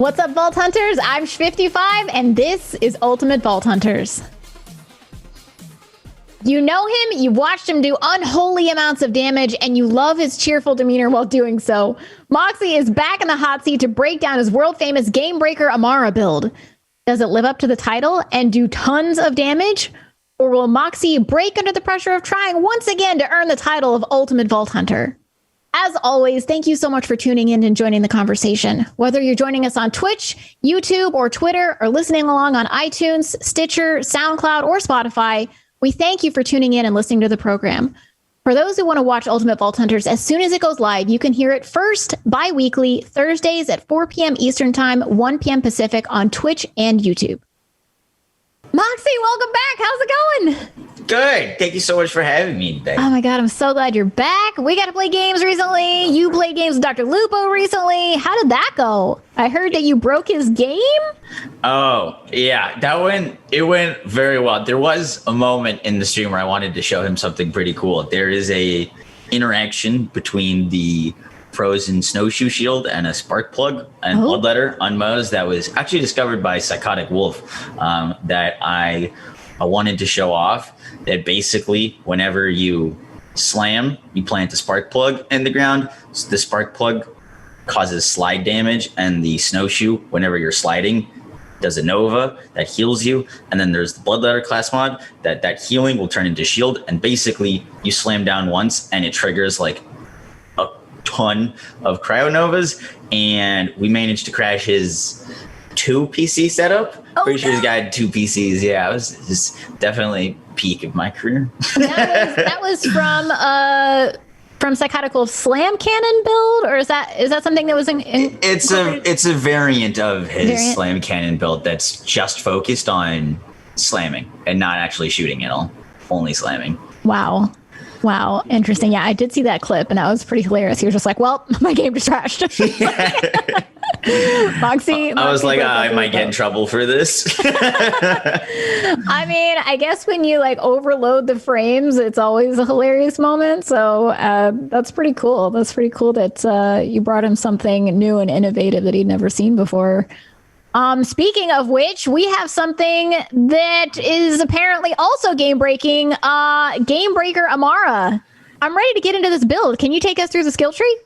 What's up, Vault Hunters? I'm SchviftyFive, and this is Ultimate Vault Hunters. You know him, you've watched him do unholy amounts of damage, and you love his cheerful demeanor while doing so. Moxsy is back in the hot seat to break down his world-famous Breaker Amara build. Does it live up to the title and do tons of damage? Or will Moxsy break under the pressure of trying once again to earn the title of Ultimate Vault Hunter? As always, thank you so much for tuning in and joining the conversation. Whether you're joining us on Twitch, YouTube, or Twitter, or listening along on iTunes, Stitcher, SoundCloud, or Spotify, we thank you for tuning in and listening to the program. For those who want to watch Ultimate Vault Hunters as soon as it goes live, you can hear it first bi-weekly, Thursdays at 4 p.m. Eastern Time, 1 p.m. Pacific on Twitch and YouTube. Moxsy, welcome back. How's it going? Good. Thank you so much for having me today. Oh my God, I'm so glad you're back. We got to play games recently. You played games with Dr. Lupo recently. How did that go? I heard that you broke his game. Oh, yeah. It went very well. There was a moment in the stream where I wanted to show him something pretty cool. There is a interaction between the frozen snowshoe shield and a spark plug and bloodletter on Mo's that was actually discovered by Psychotic Wolf that I wanted to show off. That basically whenever you slam, you plant a spark plug in the ground. So the spark plug causes slide damage, and the snowshoe, whenever you're sliding, does a nova that heals you. And then there's the bloodletter class mod that healing will turn into shield. And basically you slam down once and it triggers like a ton of cryonovas. And we managed to crash his 2 PC setup. Pretty sure he's got 2 PCs. Yeah, it was just definitely peak of my career. That was from Psychotic Wolf's Slam Cannon build, or is that something that was in it's a variant of his Slam Cannon build that's just focused on slamming and not actually shooting at all, only slamming. Wow, interesting. Yeah, I did see that clip, and that was pretty hilarious. He was just like, "Well, my game just crashed." Moxsy, I was like, I might get in trouble for this. I mean, I guess when you like overload the frames, it's always a hilarious moment. So that's pretty cool. That's pretty cool that you brought him something new and innovative that he'd never seen before. Speaking of which, we have something that is apparently also game-breaking, Breaker Amara. I'm ready to get into this build. Can you take us through the skill tree?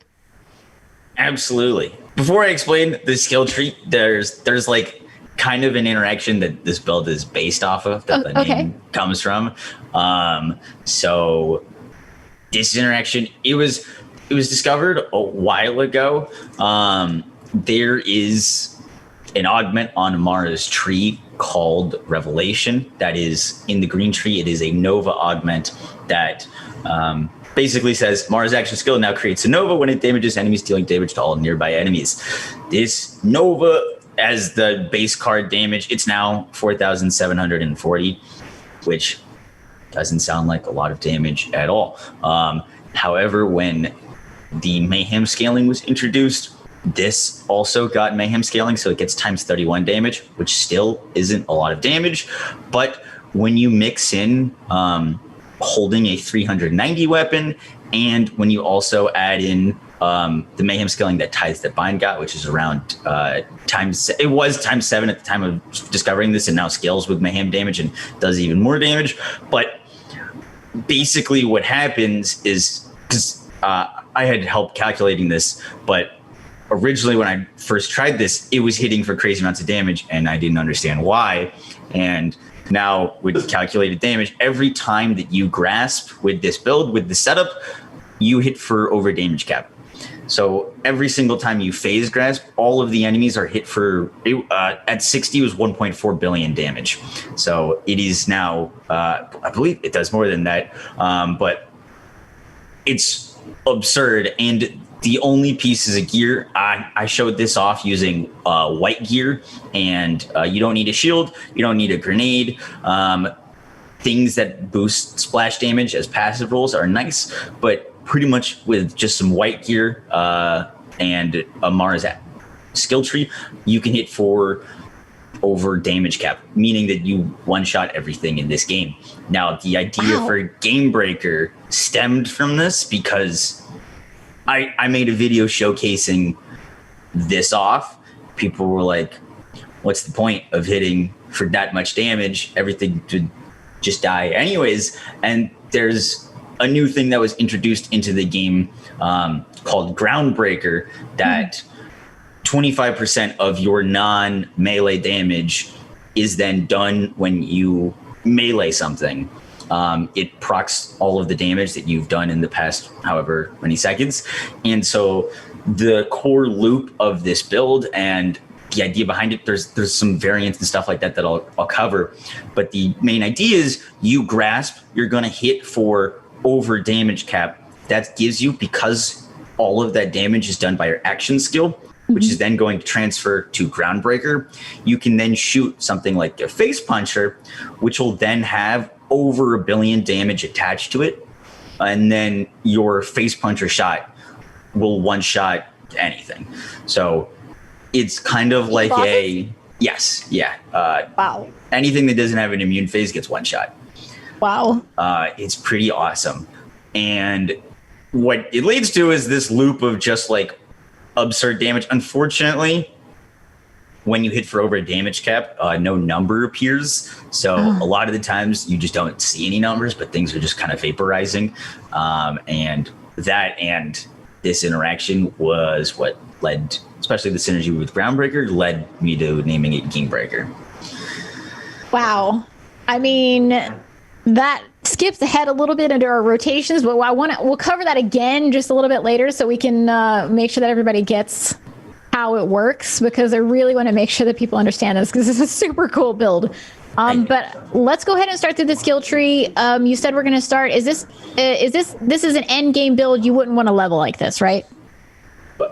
Absolutely. Before I explain the skill tree, there's like kind of an interaction that this build is based off of that the name comes from. So this interaction, it was discovered a while ago. There is an augment on Amara's tree called Revelation that is in the green tree. It is a Nova augment that basically says Mara's action skill now creates a Nova when it damages enemies, dealing damage to all nearby enemies. This Nova, as the base card damage, it's now 4,740, which doesn't sound like a lot of damage at all. However, when the Mayhem scaling was introduced, this also got Mayhem scaling, so it gets times 31 damage, which still isn't a lot of damage. But when you mix in holding a 390 weapon, and when you add in the Mayhem scaling that Ties That Bind got, which is around times 7 at the time of discovering this, and now scales with Mayhem damage and does even more damage. But basically what happens is, because I had help calculating this, but originally when I first tried this, it was hitting for crazy amounts of damage, and I didn't understand why. And now with calculated damage, every time that you grasp with this build, with the setup, you hit for over damage cap. So every single time you Phasegrasp, all of the enemies are hit for, at 60 was 1.4 billion damage. So it is now, I believe it does more than that, but it's absurd. And the only pieces of gear, I showed this off using white gear, and you don't need a shield, you don't need a grenade. Things that boost splash damage as passive rolls are nice, but pretty much with just some white gear and Amara's skill tree, you can hit for over damage cap, meaning that you one-shot everything in this game. Now, the idea for Game Breaker stemmed from this because I made a video showcasing this off, people were like, what's the point of hitting for that much damage? Everything would just die anyways. And there's a new thing that was introduced into the game called Groundbreaker that 25% of your non-melee damage is then done when you melee something. It procs all of the damage that you've done in the past however many seconds. And so the core loop of this build and the idea behind it, there's some variants and stuff like that that I'll cover. But the main idea is you grasp, you're going to hit for over damage cap. That gives you, because all of that damage is done by your action skill, which is then going to transfer to Groundbreaker. You can then shoot something like a Face Puncher, which will then have over 1 billion damage attached to it. And then your Face Puncher shot will one-shot anything. So it's kind of like Wow. Anything that doesn't have an immune phase gets one shot. Wow. It's pretty awesome. And what it leads to is this loop of just like absurd damage. Unfortunately, when you hit for over a damage cap, no number appears. So a lot of the times you just don't see any numbers, but things are just kind of vaporizing. And that and this interaction was what led, especially the synergy with Groundbreaker, led me to naming it Gamebreaker. Wow. I mean, that skips ahead a little bit into our rotations, but we'll cover that again just a little bit later so we can make sure that everybody gets how it works, because I really want to make sure that people understand this, because this is a super cool build. But let's go ahead and start through the skill tree. You said we're going to start. This is an end game build? You wouldn't want to level like this, right?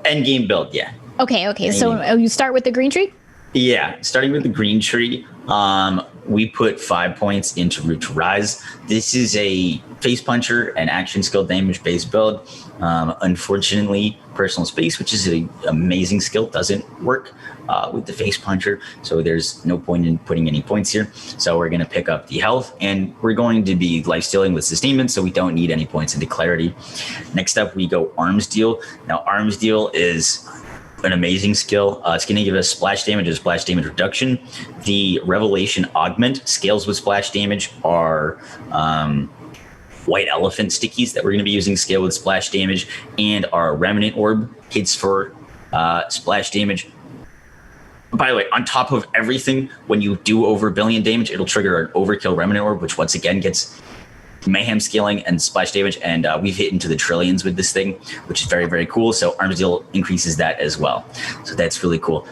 End game build, yeah. Okay. So you start with the green tree? Yeah, starting with the green tree, we put 5 points into Root to Rise. This is a Face Puncher and action skill damage based build. Unfortunately, Personal Space, which is an amazing skill, doesn't work with the Face Puncher. So there's no point in putting any points here. So we're going to pick up the health, and we're going to be lifestealing with sustainment, so we don't need any points into clarity. Next up, we go Arms Deal. Now, Arms Deal is an amazing skill. It's going to give us splash damage and splash damage reduction. The Revelation Augment scales with splash damage are White Elephant stickies that we're going to be using scale with splash damage, and our Remnant Orb hits for splash damage. By the way, on top of everything, when you do over 1 billion damage, it'll trigger an Overkill Remnant Orb, which once again gets mayhem scaling and splash damage, and we've hit into the trillions with this thing, which is very, very cool. So Arms Deal increases that as well. So that's really cool.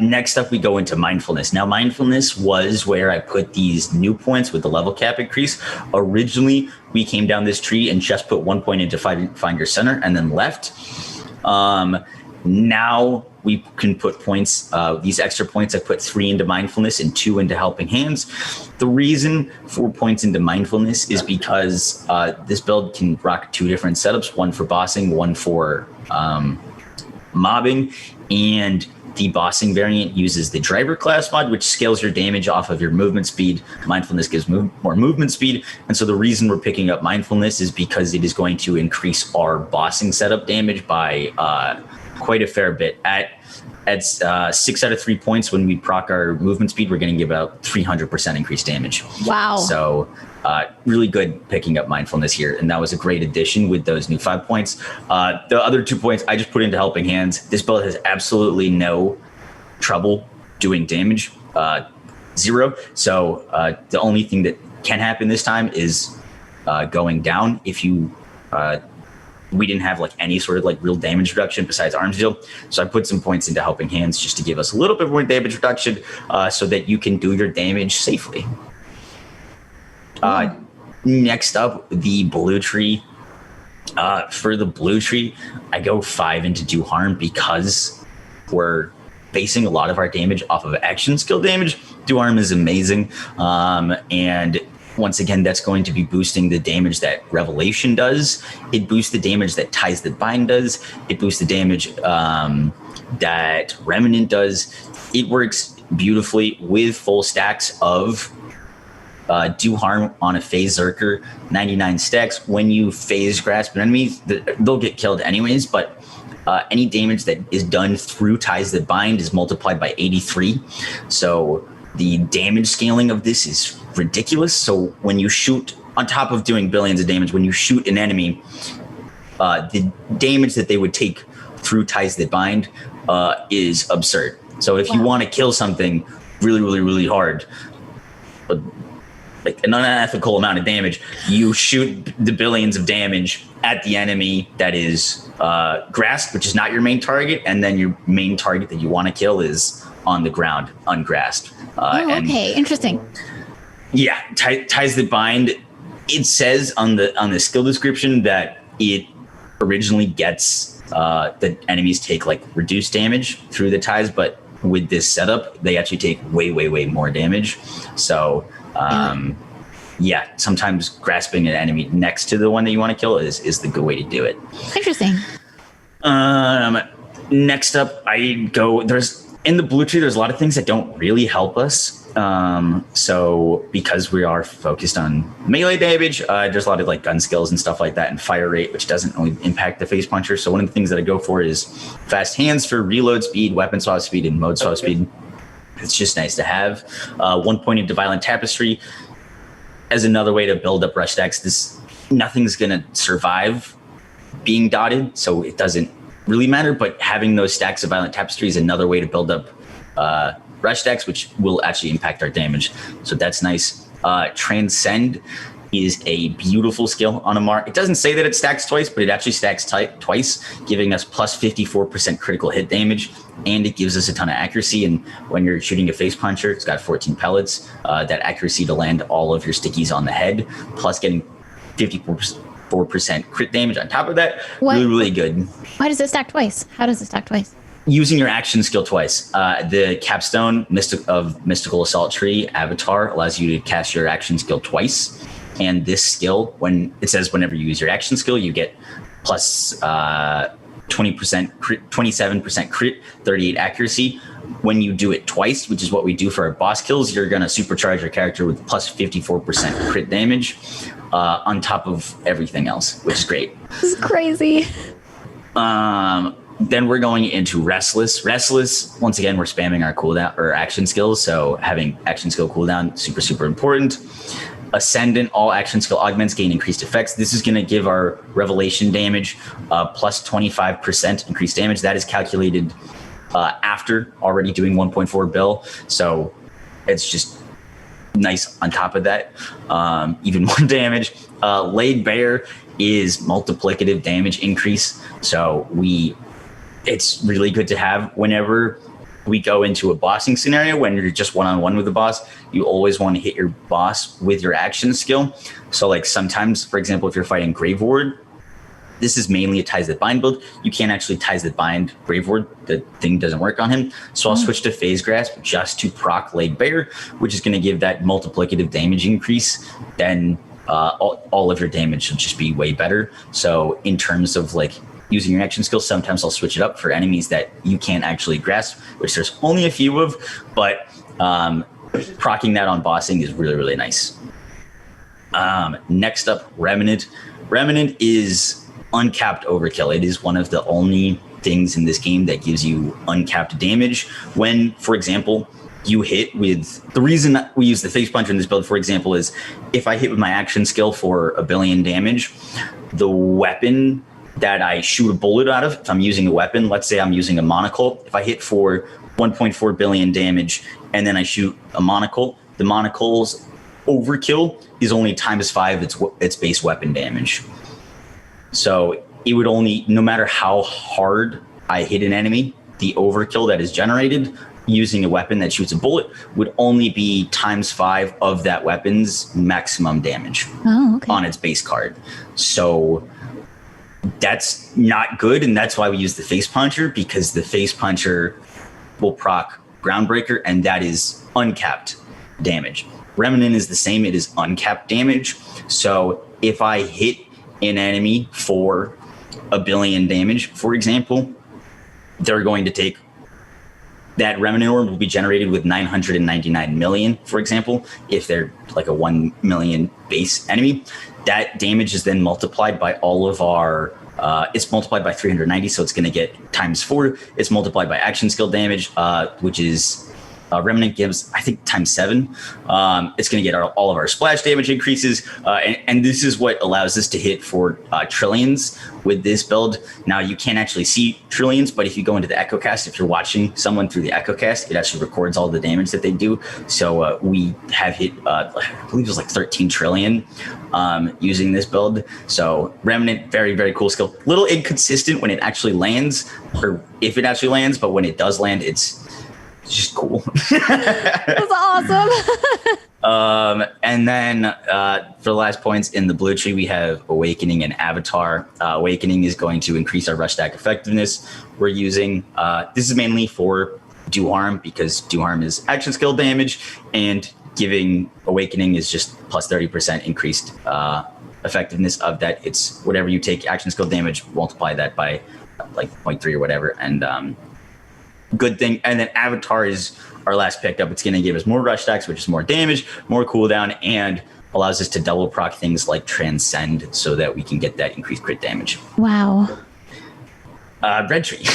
Next up, we go into Mindfulness. Now, Mindfulness was where I put these new points with the level cap increase. Originally, we came down this tree and just put 1 point into Find Your Center and then left. Now we can put points, these extra points, I put 3 into Mindfulness and 2 into Helping Hands. The reason 4 points into Mindfulness is because this build can rock 2 different setups, one for bossing, one for mobbing, and the bossing variant uses the driver class mod, which scales your damage off of your movement speed. Mindfulness gives more movement speed. And so the reason we're picking up Mindfulness is because it is going to increase our bossing setup damage by quite a fair bit. At 6 out of 3 points, when we proc our movement speed, we're going to give about 300% increased damage. Wow. So really good picking up Mindfulness here. And that was a great addition with those new 5 points. The other 2 points I just put into Helping Hands. This build has absolutely no trouble doing damage. 0. So the only thing that can happen this time is going down. If you we didn't have like any sort of like real damage reduction besides Arms Deal. So I put some points into Helping Hands just to give us a little bit more damage reduction so that you can do your damage safely. Next up, the Blue Tree. For the Blue Tree, I go 5 into Do Harm because we're basing a lot of our damage off of action skill damage. Do Harm is amazing. And once again, that's going to be boosting the damage that Revelation does. It boosts the damage that Ties That Bind does. It boosts the damage that Remnant does. It works beautifully with full stacks of Do Harm on a Phase Zerker, 99 stacks. When you Phasegrasp an enemy, they'll get killed anyways, but Any damage that is done through ties that bind is multiplied by 83. So the damage scaling of this is ridiculous. So when you shoot, on top of doing billions of damage, when you shoot an enemy, the damage that they would take through ties that bind is absurd. So if you want to kill something really, really, really hard, like an unethical amount of damage, you shoot the billions of damage at the enemy that is grasped, which is not your main target, and then your main target that you want to kill is on the ground, ungrasped. Okay, interesting. Yeah, ties that bind. It says on the skill description that it originally gets the enemies take like reduced damage through the ties, but with this setup, they actually take way, way, way more damage. So sometimes grasping an enemy next to the one that you want to kill is the good way to do it. Interesting. Next up, there's in the blue tree, there's a lot of things that don't really help us. So because we are focused on melee damage, there's a lot of like gun skills and stuff like that, and fire rate, which doesn't really impact the face puncher. So one of the things that I go for is fast hands for reload speed, weapon swap speed, and mode swap speed. It's just nice to have. 1 point into violent tapestry as another way to build up rush stacks. Nothing's gonna survive being dotted, so it doesn't really matter. But having those stacks of violent tapestry is another way to build up rush stacks, which will actually impact our damage. So that's nice. Transcend is a beautiful skill on Amara. It doesn't say that it stacks twice, but it actually stacks twice, giving us plus 54% critical hit damage, and it gives us a ton of accuracy. And when you're shooting a face puncher, it's got 14 pellets, that accuracy to land all of your stickies on the head, plus getting 54% crit damage on top of that. Really, really good. Why does it stack twice? How does it stack twice? Using your action skill twice. The capstone of Mystical Assault Tree avatar allows you to cast your action skill twice. And this skill, when it says whenever you use your action skill, you get plus 20% crit, 27% crit, 38 accuracy. When you do it twice, which is what we do for our boss kills, you're going to supercharge your character with plus 54% crit damage on top of everything else, which is great. This is crazy. Then we're going into Restless. Restless, once again, we're spamming our cooldown or action skills. So having action skill cooldown, super, super important. Ascendant, all action skill augments gain increased effects. This is going to give our revelation damage plus 25% increased damage. That is calculated after already doing 1.4 bill. So it's just nice on top of that. Even more damage. Laid Bare is multiplicative damage increase. So it's really good to have whenever we go into a bossing scenario. When you're just one-on-one with the boss, you always want to hit your boss with your action skill. So like sometimes, for example, if you're fighting Grave Ward, this is mainly a Ties That Bind build. You can't actually Ties That Bind Grave Ward. The thing doesn't work on him. So I'll switch to Phasegrasp just to proc Laid Bare, which is going to give that multiplicative damage increase. Then all of your damage should just be way better. So in terms of like using your action skill, sometimes I'll switch it up for enemies that you can't actually grasp, which there's only a few of, but proccing that on bossing is really, really nice. Next up, Remnant. Remnant is uncapped overkill. It is one of the only things in this game that gives you uncapped damage. When, for example, you hit with, the reason that we use the face puncher in this build, for example, is if I hit with my action skill for 1 billion damage, the weapon that I shoot a bullet out of, if I'm using a weapon, let's say I'm using a monocle, if I hit for 1.4 billion damage and then I shoot a monocle, the monocle's overkill is only ×5 its base weapon damage. So it would only, no matter how hard I hit an enemy, the overkill that is generated using a weapon that shoots a bullet would only be ×5 of that weapon's maximum damage on its base card. So that's not good, and that's why we use the face puncher, because the face puncher will proc Groundbreaker, and that is uncapped damage. Remnant is the same, it is uncapped damage. So if I hit an enemy for 1 billion damage, for example, they're going to take, that Remnant orb will be generated with 999 million, for example, if they're like a 1 million base enemy. that damage is then multiplied by all of our it's multiplied by 390, so it's going to get times 4. It's multiplied by action skill damage, which is Remnant gives, I think, times 7. It's going to get all of our splash damage increases, and this is what allows us to hit for trillions with this build. Now, you can't actually see trillions, but if you go into the EchoCast, if you're watching someone through the EchoCast, it actually records all the damage that they do. So we have hit, I believe it was like 13 trillion using this build. So Remnant, very, very cool skill. Little inconsistent when it actually lands, or if it actually lands, but when it does land, it's just cool. That's awesome. And then for the last points in the blue tree, we have Awakening and Avatar. Awakening is going to increase our rush stack effectiveness. We're using, this is mainly for do harm, because do harm is action skill damage, and giving Awakening is just plus 30% increased effectiveness of that. It's whatever you take action skill damage, multiply that by like 0.3 or whatever, and good thing. And then Avatar is our last pickup. It's going to give us more rush stacks, which is more damage, more cooldown, and allows us to double proc things like Transcend so that we can get that increased crit damage. Wow. Red tree.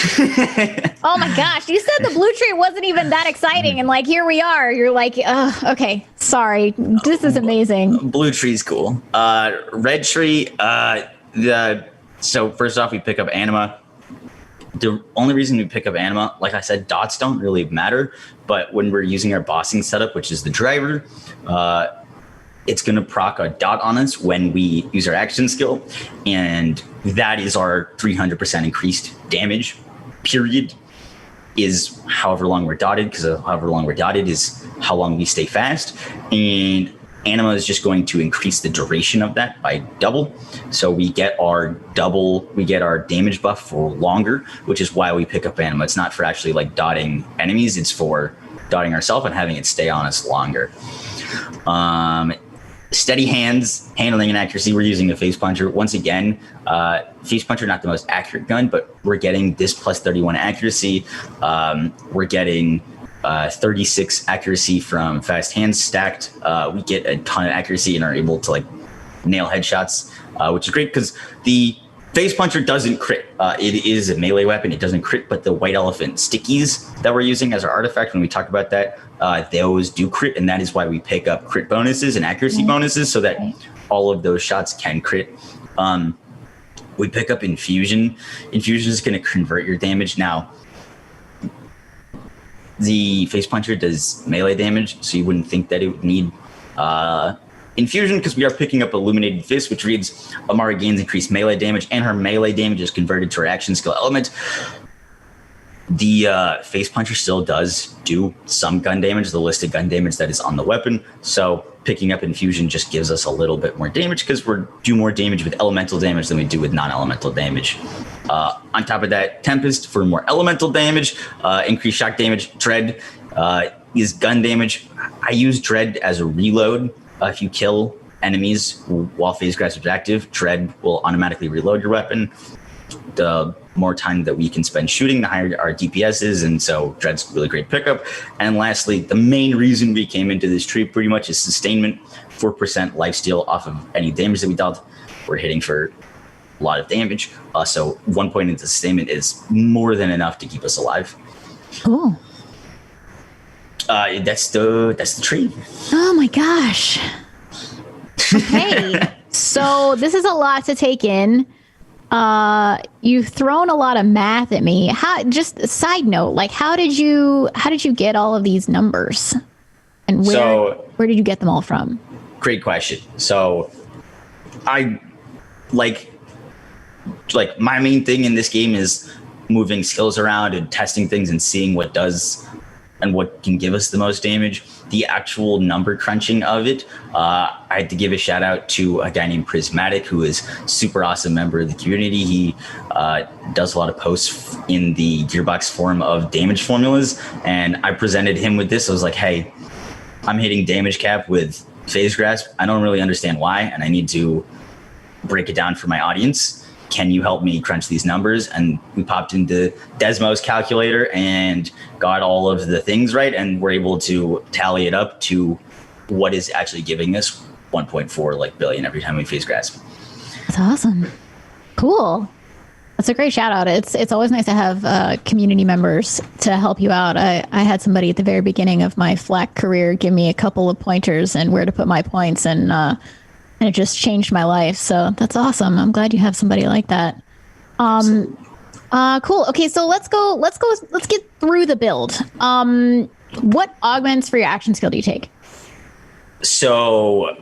Oh my gosh, you said the blue tree wasn't even that exciting, and like here we are. You're like, okay, sorry, this is amazing. Blue tree's cool. Red tree. So first off, we pick up Anima. The only reason we pick up Anima, like I said, dots don't really matter. But when we're using our bossing setup, which is the driver, it's going to proc a dot on us when we use our action skill. And that is our 300% increased damage, period, is however long we're dotted, because however long we're dotted is how long we stay fast. And Anima is just going to increase the duration of that by double. So we get our damage buff for longer, which is why we pick up Anima. It's not for actually like dotting enemies. It's for dotting ourselves and having it stay on us longer. Steady hands, handling and accuracy. We're using the Face Puncher. Once again, Face Puncher, not the most accurate gun, but we're getting this plus 31 accuracy. We're getting 36 accuracy from fast hands stacked. We get a ton of accuracy and are able to like nail headshots, which is great because the Face Puncher doesn't crit. It is a melee weapon. It doesn't crit, but the white elephant stickies that we're using as our artifact, when we talk about that, those do crit, and that is why we pick up crit bonuses and accuracy bonuses so that all of those shots can crit. We pick up Infusion. Infusion is going to convert your damage. Now, the Face Puncher does melee damage, so you wouldn't think that it would need Infusion, because we are picking up Illuminated Fist, which reads Amara gains increased melee damage, and her melee damage is converted to her action skill element. The Face Puncher still does do some gun damage, the listed gun damage that is on the weapon, so picking up Infusion just gives us a little bit more damage because we do more damage with elemental damage than we do with non-elemental damage. On top of that, Tempest for more elemental damage, increased shock damage. Dread is gun damage. I use Dread as a reload. If you kill enemies while Phasegrasp is active, Dread will automatically reload your weapon. The more time that we can spend shooting, the higher our DPS is, and so Dread's a really great pickup. And lastly, the main reason we came into this tree pretty much is sustainment. 4% lifesteal off of any damage that we dealt. We're hitting for a lot of damage, so 1 point into sustainment is more than enough to keep us alive. Cool. That's the tree. Oh my gosh. Okay. So this is a lot to take in. You've thrown a lot of math at me. Just a side note, like how did you get all of these numbers? And where did you get them all from? Great question. So I like my main thing in this game is moving skills around and testing things and seeing what does and what can give us the most damage. The actual number crunching of it, I had to give a shout out to a guy named Prismatic, who is a super awesome member of the community. He does a lot of posts in the Gearbox forum of damage formulas, and I presented him with this. I was like, hey, I'm hitting damage cap with Phasegrasp. I don't really understand why, and I need to break it down for my audience. Can you help me crunch these numbers? And we popped into Desmo's calculator and got all of the things right, and we're able to tally it up to what is actually giving us 1.4 billion every time we Phasegrasp. That's awesome. Cool. That's a great shout out. It's always nice to have community members to help you out. I had somebody at the very beginning of my Flack career give me a couple of pointers and where to put my points, and it just changed my life. So that's awesome. I'm glad you have somebody like that. Cool. Okay, so let's get through the build. What augments for your action skill do you take? So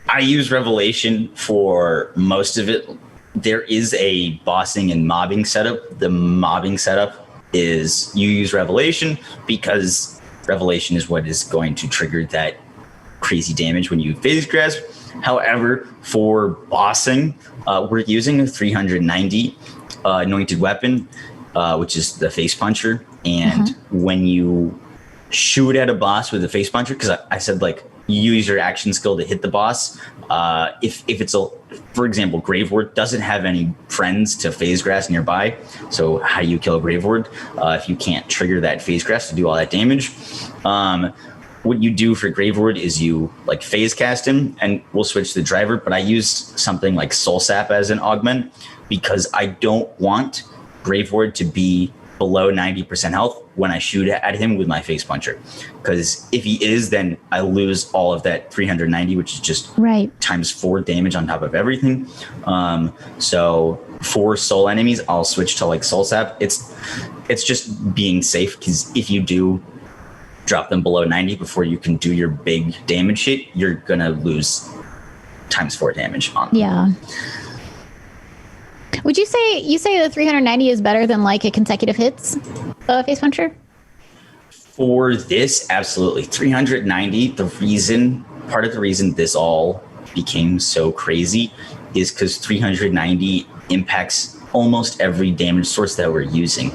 I use Revelation for most of it. There is a bossing and mobbing setup. The mobbing setup is you use Revelation because Revelation is what is going to trigger that crazy damage when you Phasegrasp. However, for bossing, we're using a 390 anointed weapon, which is the face puncher. And when you shoot at a boss with a face puncher, because I said you use your action skill to hit the boss. If it's for example, Grave Ward doesn't have any friends to Phasegrasp nearby. So how do you kill a Grave Ward if you can't trigger that Phasegrasp to do all that damage? What you do for Grave Ward is you phase cast him, and we'll switch the driver. But I use something like Soul Sap as an augment because I don't want Grave Ward to be below 90% health when I shoot at him with my face puncher. Because if he is, then I lose all of that 390, which is just times 4 damage on top of everything. So for soul enemies, I'll switch to Soul Sap. It's just being safe, because if you do drop them below 90 before you can do your big damage hit, you're gonna lose times 4 damage on them. Yeah. Would you say the 390 is better than a consecutive hits face puncher? For this, absolutely. 390, part of the reason this all became so crazy is because 390 impacts almost every damage source that we're using.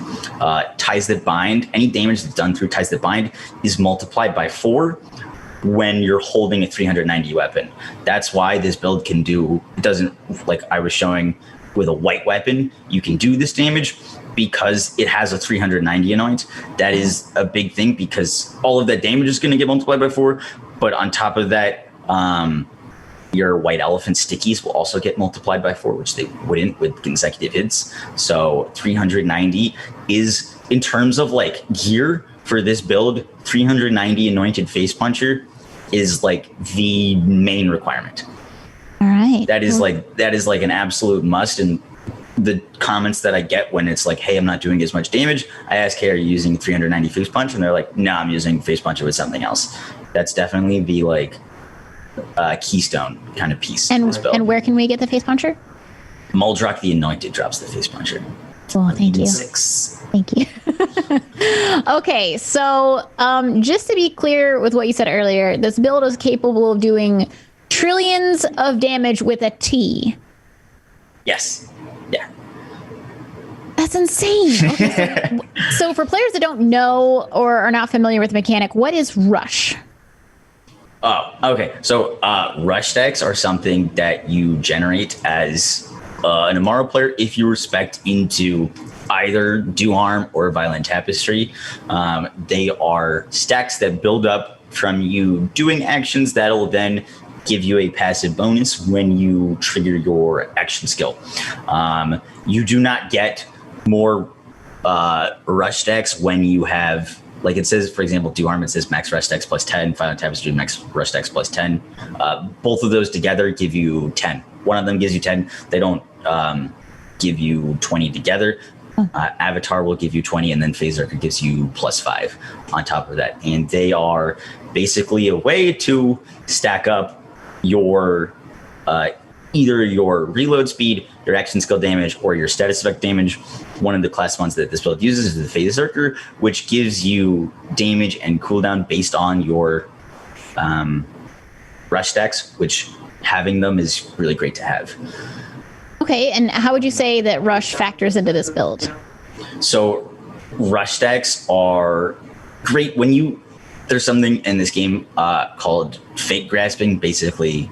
Ties that bind, any damage that's done through ties that bind is multiplied by 4 when you're holding a 390 weapon. That's why this build can do, it doesn't, I was showing with a white weapon, you can do this damage because it has a 390 anoint. That is a big thing, because all of that damage is going to get multiplied by 4. But on top of that, your white elephant stickies will also get multiplied by 4, which they wouldn't with consecutive hits. So 390 is, in terms of gear for this build, 390 anointed face puncher is the main requirement. All right. That is an absolute must. And the comments that I get when it's hey, I'm not doing as much damage, I ask, hey, are you using 390 face punch? And they're like, no, I'm using face puncher with something else. That's definitely the keystone kind of piece. And where can we get the face puncher? Muldrock the Anointed drops the face puncher. Oh, thank you. 6. Thank you. Okay, so just to be clear with what you said earlier, this build is capable of doing trillions of damage with a T. Yes. Yeah. That's insane. Okay, so for players that don't know or are not familiar with the mechanic, what is Rush? Oh, okay. So rush stacks are something that you generate as an Amara player if you respect into either Do Harm or Violent Tapestry. They are stacks that build up from you doing actions that'll then give you a passive bonus when you trigger your action skill. You do not get more rush stacks when you have, it says, for example, Do Harm, it says max rush stacks plus 10, Violent Tapestry max rush stacks plus 10. Both of those together give you 10. One of them gives you 10. They don't give you 20 together. Avatar will give you 20, and then Phasegrasp gives you plus 5 on top of that. And they are basically a way to stack up your either your reload speed, your action skill damage, or your status effect damage. One of the class ones that this build uses is the Phasegrasp, which gives you damage and cooldown based on your rush stacks, which having them is really great to have. Okay, and how would you say that Rush factors into this build? So rush stacks are great when there's something in this game called fake grasping, basically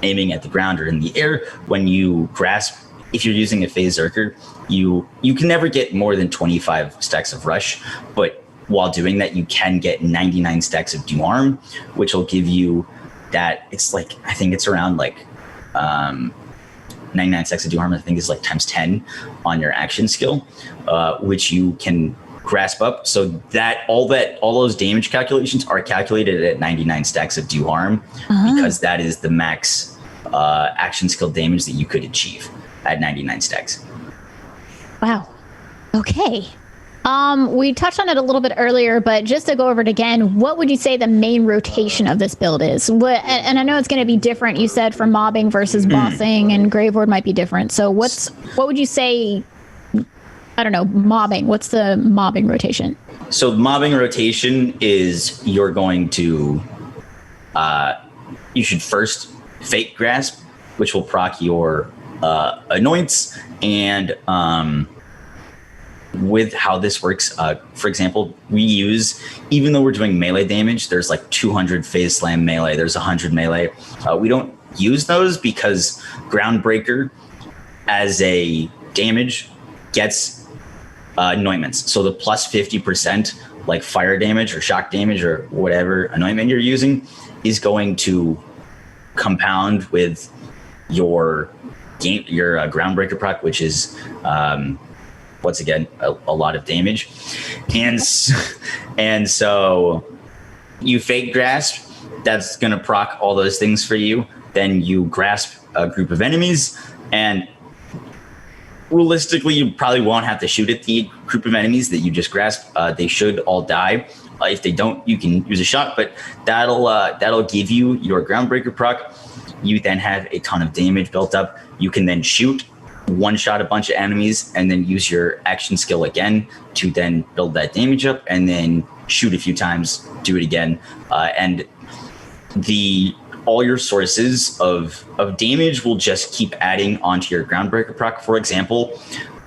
aiming at the ground or in the air. When you grasp, if you're using a Phasegrasp, you can never get more than 25 stacks of rush, but while doing that, you can get 99 stacks of Do Harm, which will give you that it's like, I think it's around like 99 stacks of do harm, I think is like times 10 on your action skill, which you can grasp up. So all those damage calculations are calculated at 99 stacks of do harm, because that is the max action skill damage that you could achieve at 99 stacks. Wow. Okay. We touched on it a little bit earlier, but just to go over it again, what would you say the main rotation of this build is? And I know it's going to be different, you said, for mobbing versus bossing, and Graveward might be different. So what would you say, I don't know, mobbing? What's the mobbing rotation? So mobbing rotation is you're going to, you should first Phasegrasp, which will proc your annoyance, and with how this works, for example, we use, even though we're doing melee damage, there's like 200 phase slam melee, there's 100 melee. We don't use those because Groundbreaker as a damage gets anointments. So the plus 50%, like fire damage or shock damage or whatever anointment you're using, is going to compound with your Groundbreaker proc, which is once again a lot of damage, and so you Phasegrasp, that's gonna proc all those things for you. Then you grasp a group of enemies, and realistically, you probably won't have to shoot at the group of enemies that you just grasped. They should all die. If they don't, you can use a shot, but that'll give you your Groundbreaker proc. You then have a ton of damage built up. You can then shoot, one-shot a bunch of enemies, and then use your action skill again to then build that damage up, and then shoot a few times, do it again, and all your sources of damage will just keep adding onto your Groundbreaker proc. For example,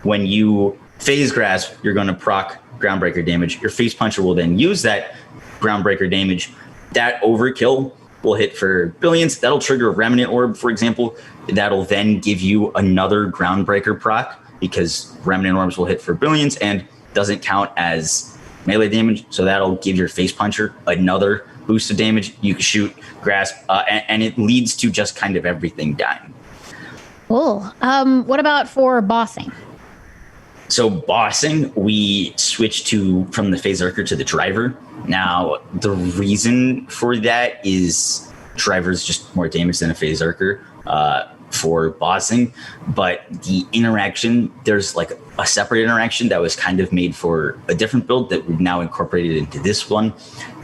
when you Phasegrasp, you're going to proc Groundbreaker damage. Your Face Puncher will then use that Groundbreaker damage. That overkill will hit for billions. That'll trigger a Remnant Orb, for example. That'll then give you another Groundbreaker proc, because Remnant Orbs will hit for billions and doesn't count as melee damage. So that'll give your Face Puncher another boost of damage. You can shoot, grasp, and it leads to just kind of everything dying. Cool. What about for bossing? So bossing, we switched from the Phasearcher to the Driver. Now, the reason for that is Driver's just more damage than a Phasearcher for bossing, but the interaction, there's like a separate interaction that was kind of made for a different build that we've now incorporated into this one.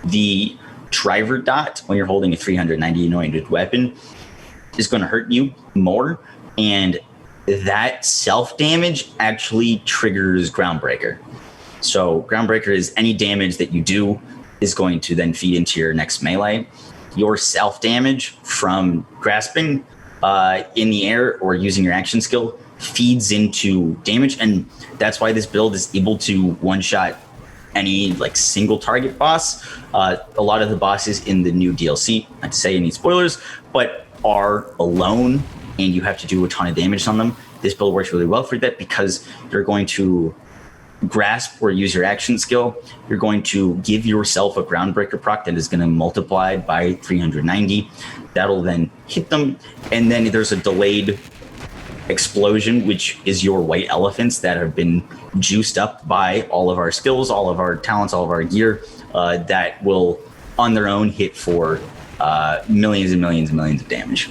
The Driver dot, when you're holding a 390 anointed weapon, is going to hurt you more, and that self-damage actually triggers Groundbreaker. So Groundbreaker is any damage that you do is going to then feed into your next melee. Your self-damage from grasping in the air or using your action skill feeds into damage, and that's why this build is able to one-shot any like single target boss. A lot of the bosses in the new DLC, not to say any spoilers, but are alone, and you have to do a ton of damage on them. This build works really well for that, because you're going to grasp or use your action skill. You're going to give yourself a Groundbreaker proc that is going to multiply by 390. That'll then hit them, and then there's a delayed explosion, which is your white elephants that have been juiced up by all of our skills, all of our talents, all of our gear, that will on their own hit for millions and millions and millions of damage.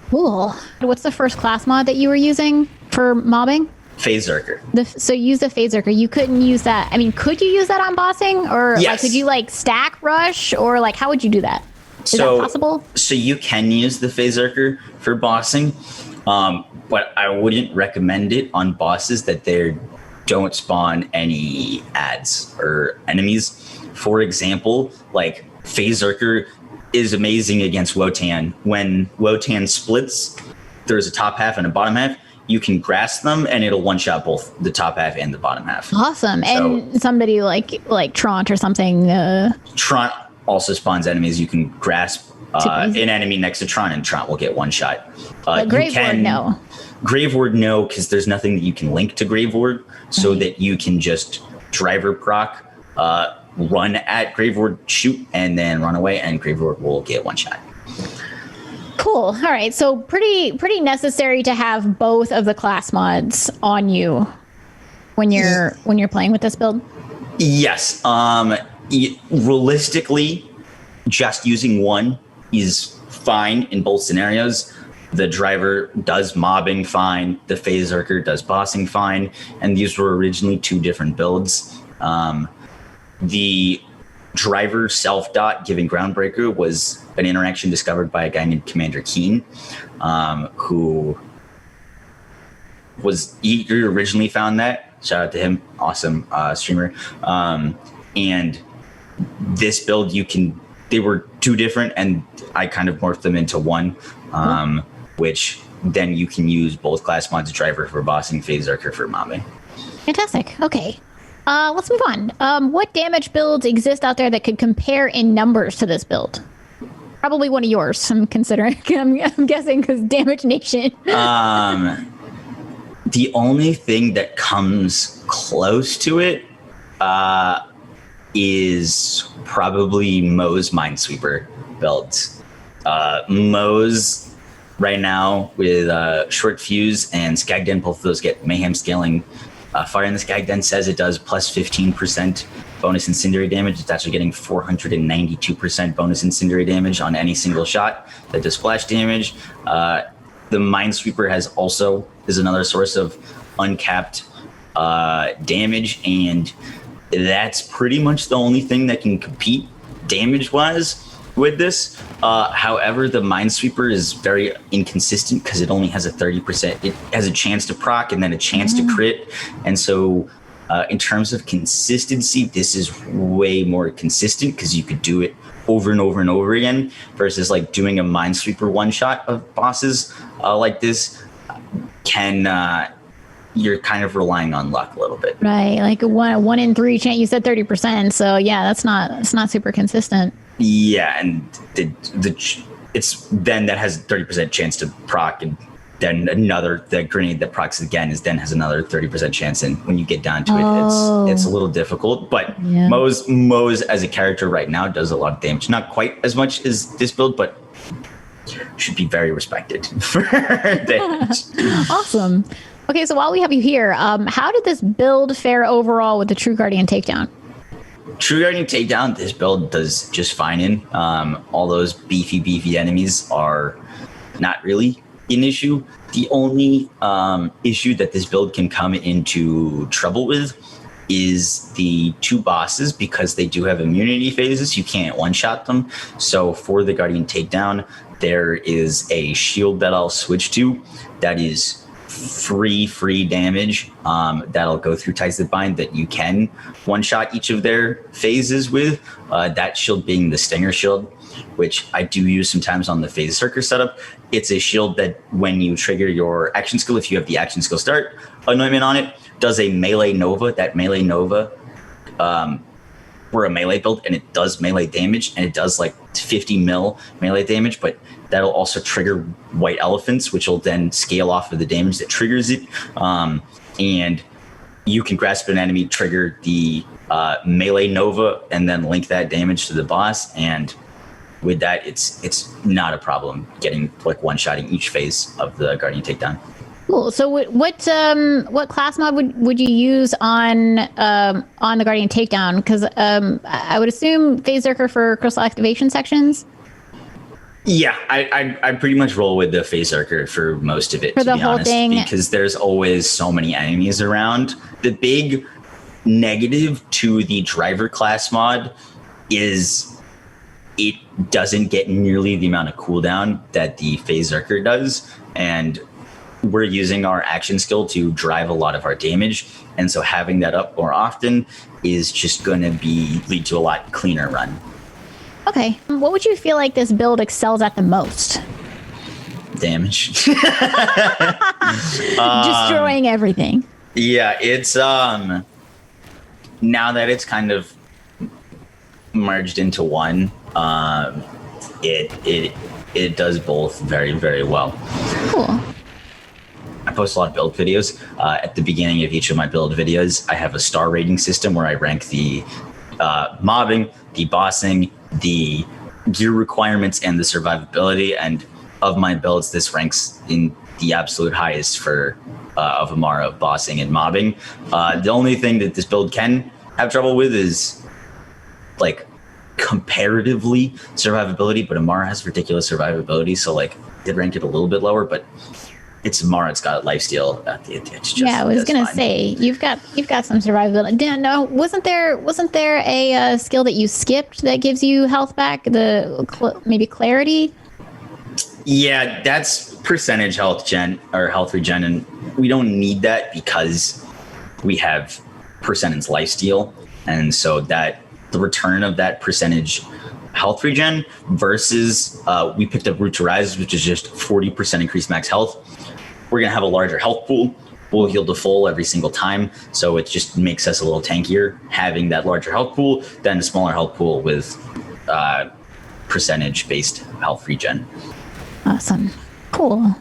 Cool. What's the first class mod that you were using for mobbing? Phasearcher. So use the Phasearcher. You couldn't use that. I mean, could you use that on bossing? Or yes. Like, could you like stack rush? Or like, how would you do that? Is that possible? So you can use the Phasearcher for bossing, but I wouldn't recommend it on bosses that they don't spawn any ads or enemies. For example, like Phasearcher is amazing against Wotan. When Wotan splits, there's a top half and a bottom half. You can grasp them, and it'll one-shot both the top half and the bottom half. Awesome. So, and somebody like Trant or something. Trant also spawns enemies. You can grasp an enemy next to Trant, and Trant will get one shot. Graveward, no. Graveward, no, because there's nothing that you can link to Graveward, so that you can just Driver proc run at Gravelord, shoot, and then run away, and Gravelord will get one shot. Cool. All right. So pretty necessary to have both of the class mods on you when you're playing with this build. Yes. Realistically, just using one is fine in both scenarios. The driver does mobbing fine. The Phasegrasp does bossing fine. And these were originally two different builds. The driver self-dot giving Groundbreaker was an interaction discovered by a guy named Commander Keen, who he originally found that. Shout out to him. Awesome streamer. And this build, they were two different, and I kind of morphed them into one, which then you can use both class mods, driver for bossing, Phasegrasp for mobbing. Fantastic. Okay. Let's move on. What damage builds exist out there that could compare in numbers to this build? Probably one of yours, I'm considering. I'm guessing because Damage Nation. The only thing that comes close to it is probably Mo's Minesweeper builds. Mo's right now with Short Fuse and Skagden, both of those get Mayhem scaling. Fire in the Skagden says it does plus 15% bonus incendiary damage. It's actually getting 492% bonus incendiary damage on any single shot that does splash damage. The Minesweeper is another source of uncapped damage, and that's pretty much the only thing that can compete damage-wise with this. However, the Minesweeper is very inconsistent because it only has a 30%. It has a chance to proc and then a chance to crit. And so in terms of consistency, this is way more consistent because you could do it over and over and over again versus like doing a Minesweeper one-shot of bosses like this you're kind of relying on luck a little bit. Right, like a 1 in 3 chance. You said 30%, so yeah, it's not super consistent. Yeah, and it's then that has 30% chance to proc, and then the grenade that procs again has another 30% chance. And when you get down to it, it's a little difficult. But yeah. Mo's as a character right now does a lot of damage. Not quite as much as this build, but should be very respected for damage. Awesome. Okay, so while we have you here, how did this build fare overall with the True Guardian takedown? True Guardian takedown, this build does just fine in. All those beefy enemies are not really an issue. The only issue that this build can come into trouble with is the two bosses, because they do have immunity phases. You can't one-shot them. So for the Guardian takedown, there is a shield that I'll switch to that is free damage that'll go through Ties That Bind that you can one-shot each of their phases with. That shield being the Stinger shield, which I do use sometimes on the Phasegrasp setup. It's a shield that when you trigger your action skill, if you have the action skill start anointment on it, does a melee Nova. That melee Nova, we're a melee build, and it does melee damage, and it does like 50 mil melee damage, but that'll also trigger white elephants, which will then scale off of the damage that triggers it. And you can grasp an enemy, trigger the melee Nova, and then link that damage to the boss. And with that, it's not a problem getting like one-shotting each phase of the Guardian takedown. Cool. So what class mod would you use on the Guardian takedown? Because I would assume Phasegrasp for crystal activation sections. Yeah, I pretty much roll with the Phasegrasp for most of it, for to the be whole honest, thing, because there's always so many enemies around. The big negative to the driver class mod is it doesn't get nearly the amount of cooldown that the Phasegrasp does, and we're using our action skill to drive a lot of our damage, and so having that up more often is just going to lead to a lot cleaner run. Okay, what would you feel like this build excels at the most? Damage. Destroying everything. Yeah, it's now that it's kind of merged into one, it does both very, very well. Cool. I post a lot of build videos. At the beginning of each of my build videos, I have a star rating system where I rank the mobbing, the bossing, the gear requirements, and the survivability. And of my builds, this ranks in the absolute highest for of Amara, bossing and mobbing. The only thing that this build can have trouble with is like comparatively survivability, but Amara has ridiculous survivability, so like did rank it a little bit lower, but it's Amara. It's got lifesteal. It's just, I was gonna say you've got some survivability. Dan, no, wasn't there a skill that you skipped that gives you health back? Maybe clarity. Yeah, that's percentage health gen or health regen, and we don't need that because we have percentage lifesteal, and so that the return of that percentage health regen versus we picked up Root to Rise, which is just 40% increased max health. We're going to have a larger health pool. We'll heal to full every single time. So it just makes us a little tankier having that larger health pool than a smaller health pool with percentage-based health regen. Awesome. Cool.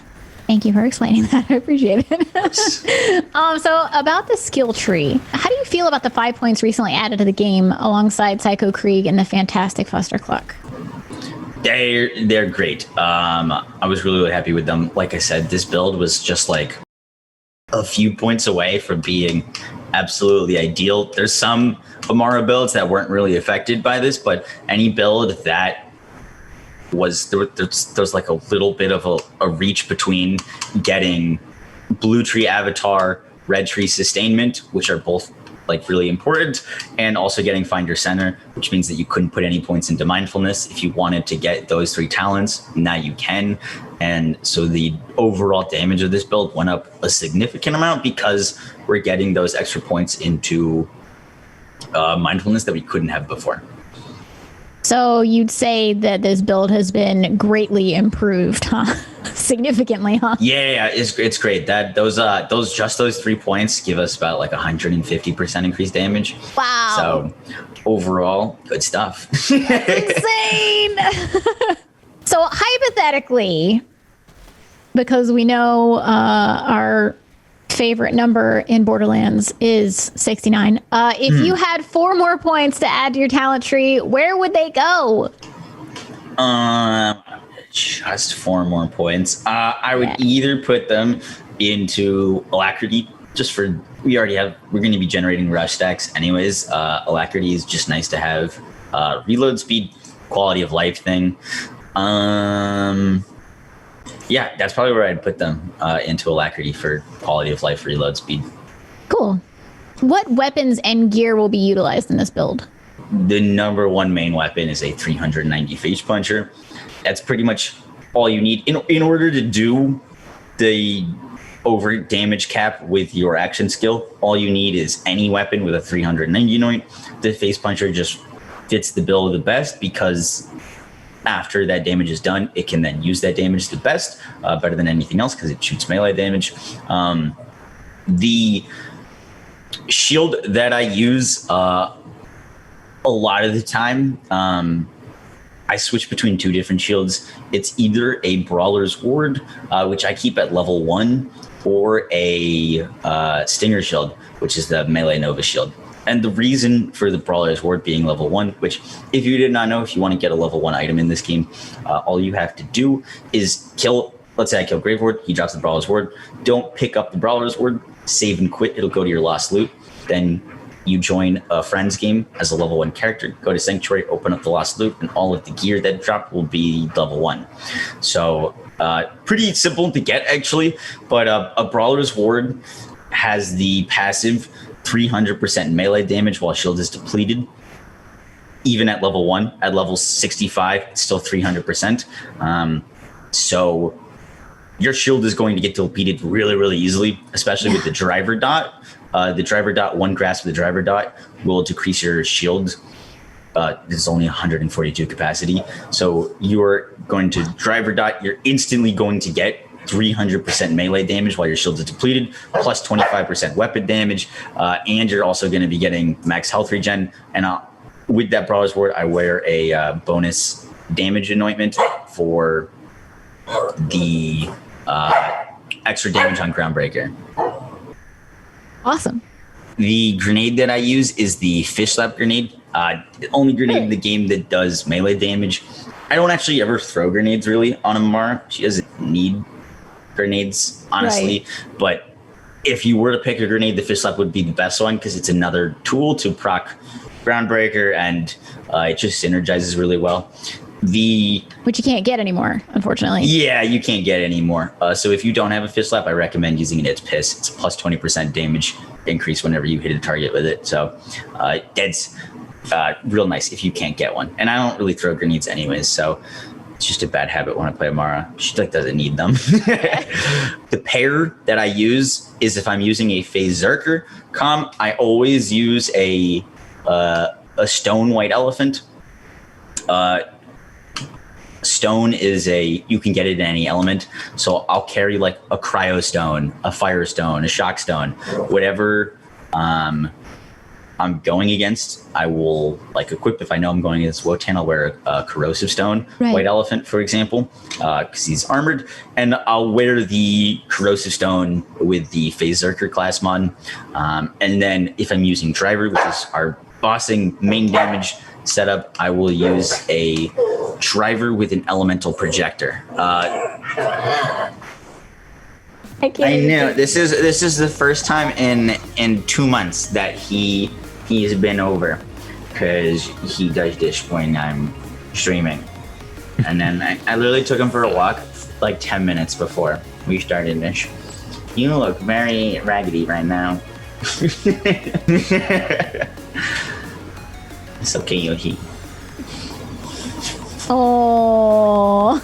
Thank you for explaining that. I appreciate it. So about the skill tree, how do you feel about the 5 points recently added to the game alongside Psycho Krieg and the fantastic Fustercluck? They're great. I was really, really happy with them. Like I said, this build was just like a few points away from being absolutely ideal. There's some Amara builds that weren't really affected by this, but any build that was there's like a little bit of a reach between getting blue tree avatar, red tree sustainment, which are both like really important, and also getting find your center, which means that you couldn't put any points into mindfulness if you wanted to get those 3 talents. Now you can, and so the overall damage of this build went up a significant amount because we're getting those extra points into mindfulness that we couldn't have before. So you'd say that this build has been greatly improved, huh? Significantly, huh? Yeah, it's great. That those 3 points give us about like 150% increased damage. Wow. So overall, good stuff. Insane. So hypothetically, because we know our favorite number in Borderlands is 69. If you had 4 more points to add to your talent tree, where would they go? Just 4 more points. I would either put them into Alacrity, just for we're going to be generating rush stacks anyways. Alacrity is just nice to have. Reload speed, quality of life thing. Yeah, that's probably where I'd put them, into Alacrity for quality of life, reload speed. Cool. What weapons and gear will be utilized in this build? The number 1 main weapon is a 390 Phase Puncher. That's pretty much all you need. In order to do the over damage cap with your action skill, all you need is any weapon with a 390 anoint. The Phase Puncher just fits the bill the best because after that damage is done, it can then use that damage the best, better than anything else because it shoots melee damage. The shield that I use a lot of the time, I switch between 2 different shields. It's either a Brawler's Ward, which I keep at level 1, or a Stinger Shield, which is the melee Nova shield. And the reason for the Brawler's Ward being level 1, which if you did not know, if you want to get a level 1 item in this game, all you have to do is kill, let's say I kill Grave Ward, he drops the Brawler's Ward. Don't pick up the Brawler's Ward, save and quit, it'll go to your lost loot. Then you join a friend's game as a level 1 character, go to Sanctuary, open up the lost loot, and all of the gear that dropped will be level 1. So pretty simple to get actually, but a Brawler's Ward has the passive 300% melee damage while shield is depleted. Even at level 1, at level 65, it's still 300%. So your shield is going to get depleted really, really easily, especially with the driver dot. The driver dot, 1 grasp of the driver dot will decrease your shield. It's only 142 capacity. So you're going to driver dot, you're instantly going to get 300% melee damage while your shield is depleted, plus 25% weapon damage, and you're also going to be getting max health regen. And with that Brawler's Ward, I wear a bonus damage anointment for the extra damage on Groundbreaker. Awesome. The grenade that I use is the Fish Slap grenade. The only grenade in the game that does melee damage. I don't actually ever throw grenades really on Amara. She doesn't need grenades, honestly. Right. But if you were to pick a grenade, the fish slap would be the best one because it's another tool to proc Groundbreaker, and it just synergizes really well. Which you can't get anymore, unfortunately. Yeah, you can't get anymore. So if you don't have a fish slap, I recommend using an It's Piss. It's plus 20% damage increase whenever you hit a target with it. So that's real nice if you can't get one. And I don't really throw grenades anyways, so it's just a bad habit when I play Amara. She doesn't need them. The pair that I use is if I'm using a Phasegrasp comp, I always use a stone white elephant. Stone is you can get it in any element. So I'll carry like a cryo stone, a fire stone, a shock stone, whatever I'm going against, I will like equip. If I know I'm going against Wotan, I'll wear a corrosive stone, right. White elephant, for example, because he's armored. And I'll wear the corrosive stone with the Phasegrasp class mod. And then if I'm using driver, which is our bossing main damage setup, I will use a driver with an elemental projector. I know this is the first time in 2 months that he's been over, because he does this when I'm streaming, and then I literally took him for a walk like 10 minutes before we started this. You look very raggedy right now. It's okay, Yoshi. Oh.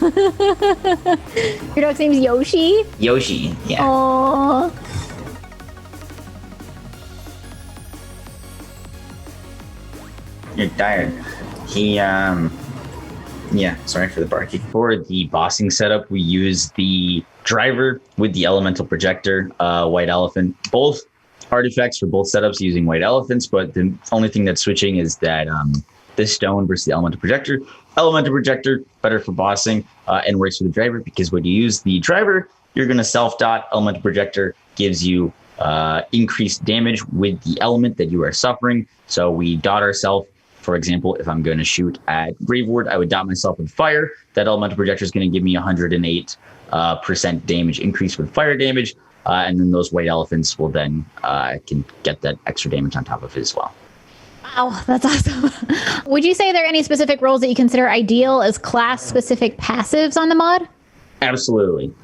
Your dog's name's Yoshi? Yoshi, yeah. Oh. You're tired. Yeah, sorry for the barking. For the bossing setup, we use the driver with the elemental projector, white elephant. Both artifacts for both setups using white elephants, but the only thing that's switching is that this stone versus the elemental projector. Elemental projector, better for bossing, and works with the driver, because when you use the driver, you're going to self-dot. Elemental projector gives you increased damage with the element that you are suffering. So we dot ourselves. For example, if I'm going to shoot at Graveward, I would dot myself with fire. That elemental projector is going to give me 108% damage increase with fire damage. And then those white elephants will then can get that extra damage on top of it as well. Wow, that's awesome. Would you say there are any specific roles that you consider ideal as class-specific passives on the mod? Absolutely.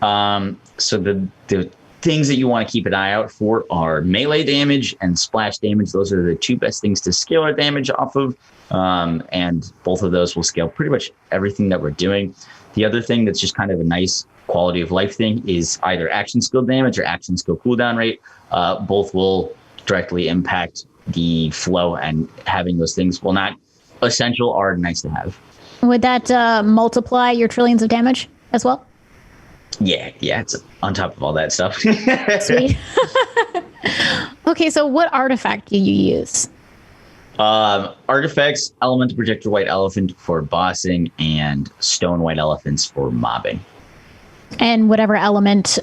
So the things that you want to keep an eye out for are melee damage and splash damage. Those are the two best things to scale our damage off of. And both of those will scale pretty much everything that we're doing. The other thing that's just kind of a nice quality of life thing is either action skill damage or action skill cooldown rate. Both will directly impact the flow, and having those things, while not essential, are nice to have. Would that multiply your trillions of damage as well? Yeah, it's on top of all that stuff. Sweet. Okay, so what artifact do you use? Artifacts, elemental projector white elephant for bossing, and stone white elephants for mobbing. And whatever element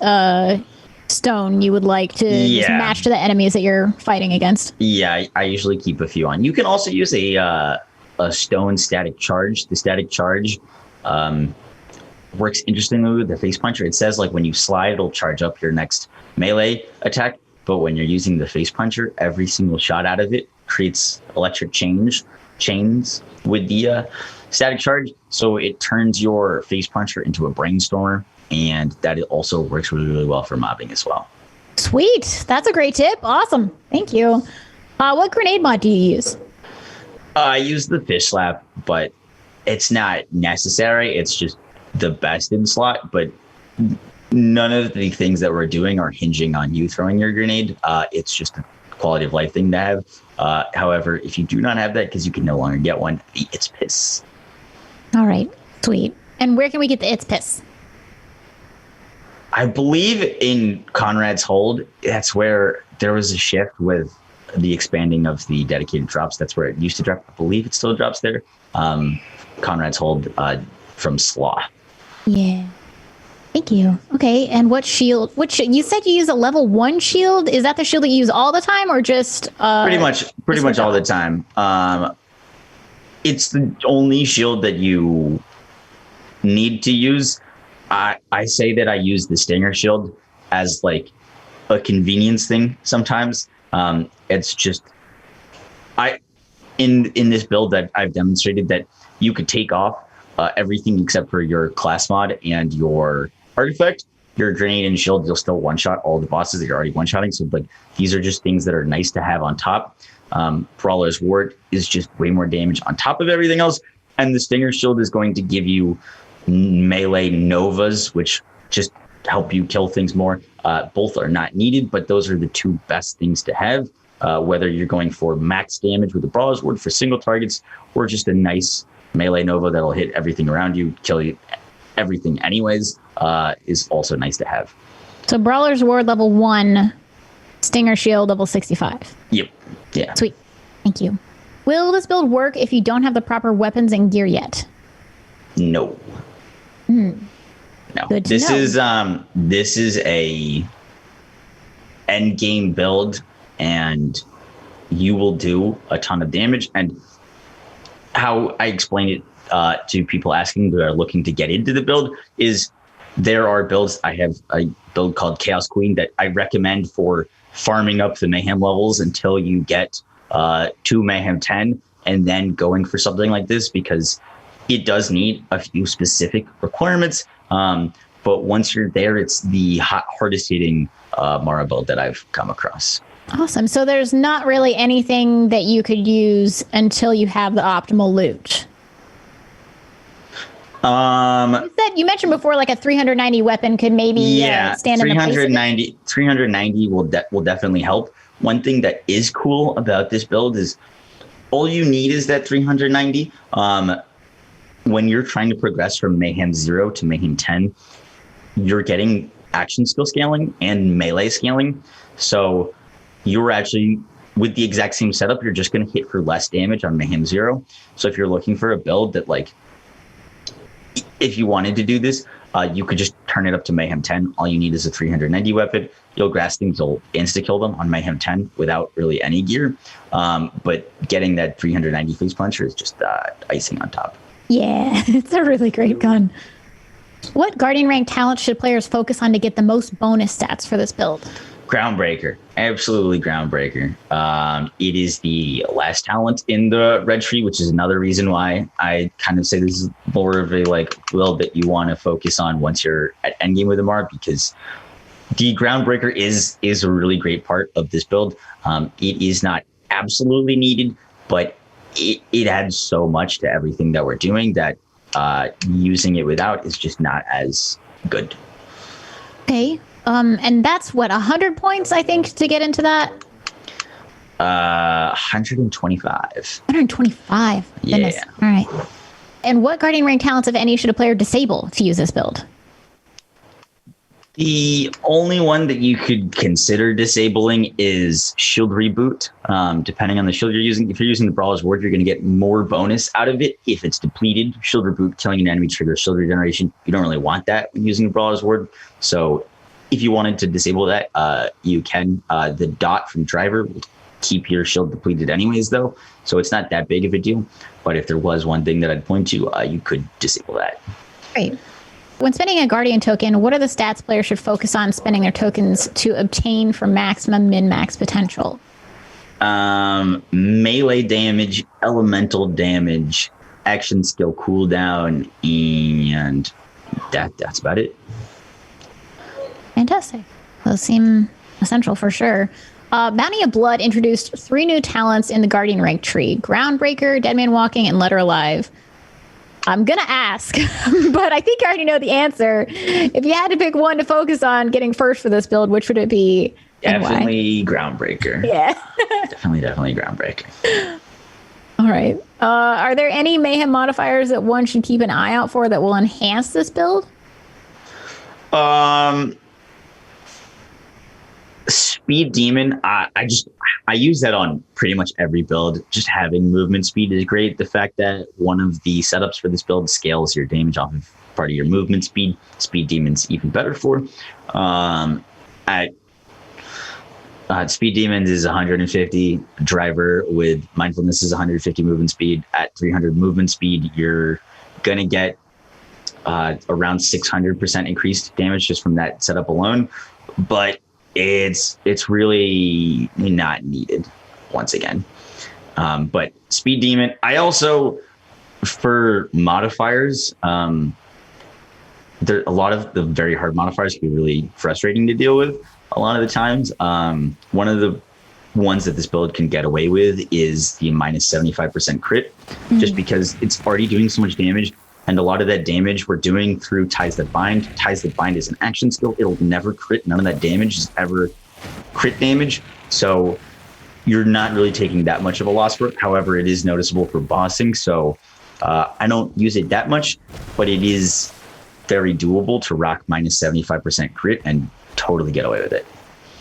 stone you would like to just match to the enemies that you're fighting against. Yeah, I usually keep a few on. You can also use a stone static charge. The static charge works interestingly with the face puncher. It says like when you slide, it'll charge up your next melee attack. But when you're using the face puncher, every single shot out of it creates electric chains with the static charge. So it turns your face puncher into a brainstormer. And that also works really, really well for mobbing as well. Sweet. That's a great tip. Awesome. Thank you. What grenade mod do you use? I use the fish slap, but it's not necessary. It's just the best in slot. But none of the things that we're doing are hinging on you throwing your grenade. It's just a quality of life thing to have. However, if you do not have that, because you can no longer get one, it's piss. All right. Sweet. And where can we get the It's Piss? I believe in Conrad's Hold, that's where there was a shift with the expanding of the dedicated drops. That's where it used to drop. I believe it still drops there. Conrad's Hold from Slaw. Yeah. Thank you. Okay. And what shield? You said you use a level 1 shield. Is that the shield that you use all the time, or just pretty much all the time? it's the only shield that you need to use. I say that I use the Stinger shield as like a convenience thing sometimes. It's just in this build that I've demonstrated that you could take off everything except for your class mod and your artifact. Your grenade and shield, you'll still one-shot all the bosses that you're already one-shotting. So like these are just things that are nice to have on top. Brawler's Ward is just way more damage on top of everything else. And the Stinger shield is going to give you melee novas, which just help you kill things more. Both are not needed, but those are the two best things to have. Whether you're going for max damage with the Brawler's Ward for single targets, or just a nice melee nova that'll hit everything around you, kill you everything anyways, is also nice to have. So Brawler's Ward level 1, Stinger Shield level 65. Yep. Yeah. Sweet. Thank you. Will this build work if you don't have the proper weapons and gear yet? No. No. Good to know. This is a end game build, and you will do a ton of damage. And how I explain it to people asking that are looking to get into the build is there are builds. I have a build called Chaos Queen that I recommend for farming up the Mayhem levels until you get to Mayhem 10, and then going for something like this, because it does need a few specific requirements. But once you're there, it's the hardest hitting Mara build that I've come across. Awesome. So there's not really anything that you could use until you have the optimal loot. You mentioned before, like a 390 weapon could maybe stand in the place of it. 390 will definitely help. One thing that is cool about this build is all you need is that 390. When you're trying to progress from Mayhem 0 to Mayhem 10, you're getting action skill scaling and melee scaling. So you're actually, with the exact same setup, you're just going to hit for less damage on Mayhem 0. So if you're looking for a build that, like, if you wanted to do this, you could just turn it up to Mayhem 10. All you need is a 390 weapon. You'll grass things, you'll insta-kill them on Mayhem 10 without really any gear. But getting that 390 face puncher is just icing on top. Yeah, it's a really great gun. What Guardian rank talent should players focus on to get the most bonus stats for this build? Groundbreaker. Absolutely Groundbreaker. It is the last talent in the red tree, which is another reason why I kind of say this is more of a build that you want to focus on once you're at endgame with Amara, because the Groundbreaker is a really great part of this build. It is not absolutely needed, but it adds so much to everything that we're doing that using it without is just not as good. Okay. And that's what, 100 points, I think, to get into that? 125. 125. Yeah. Goodness. All right. And what Guardian rank talents, if any, should a player disable to use this build? The only one that you could consider disabling is Shield Reboot. Depending on the shield you're using. If you're using the Brawler's Ward, you're going to get more bonus out of it if it's depleted. Shield Reboot, killing an enemy triggers shield regeneration. You don't really want that when using the Brawler's Ward. So if you wanted to disable that, you can. The dot from Driver will keep your shield depleted anyways, though. So it's not that big of a deal. But if there was one thing that I'd point to, you could disable that. Great. When spending a Guardian token, what are the stats players should focus on spending their tokens to obtain for maximum min-max potential? Melee damage, elemental damage, action skill cooldown, and that's about it. Fantastic. Those seem essential for sure. Bounty of Blood introduced 3 new talents in the Guardian rank tree: Groundbreaker, Dead Man Walking, and Let Her Alive. I'm going to ask, but I think I already know the answer. If you had to pick one to focus on getting first for this build, which would it be? Definitely Groundbreaker. Yeah. definitely Groundbreaker. All right. Are there any Mayhem modifiers that one should keep an eye out for that will enhance this build? Speed Demon, I use that on pretty much every build. Just having movement speed is great. The fact that one of the setups for this build scales your damage off of part of your movement speed, Speed Demon's even better for. Speed Demons is 150. Driver with Mindfulness is 150 movement speed. At 300 movement speed, you're going to get around 600% increased damage just from that setup alone. But it's really not needed once again. But Speed Demon, I also, for modifiers, there a lot of the very hard modifiers can be really frustrating to deal with a lot of the times. One of the ones that this build can get away with is the minus 75% crit, just because it's already doing so much damage. And a lot of that damage we're doing through Ties That Bind. Ties That Bind is an action skill. It'll never crit. None of that damage is ever crit damage. So you're not really taking that much of a loss for it. However, it is noticeable for bossing. So I don't use it that much, but it is very doable to rock minus 75% crit and totally get away with it.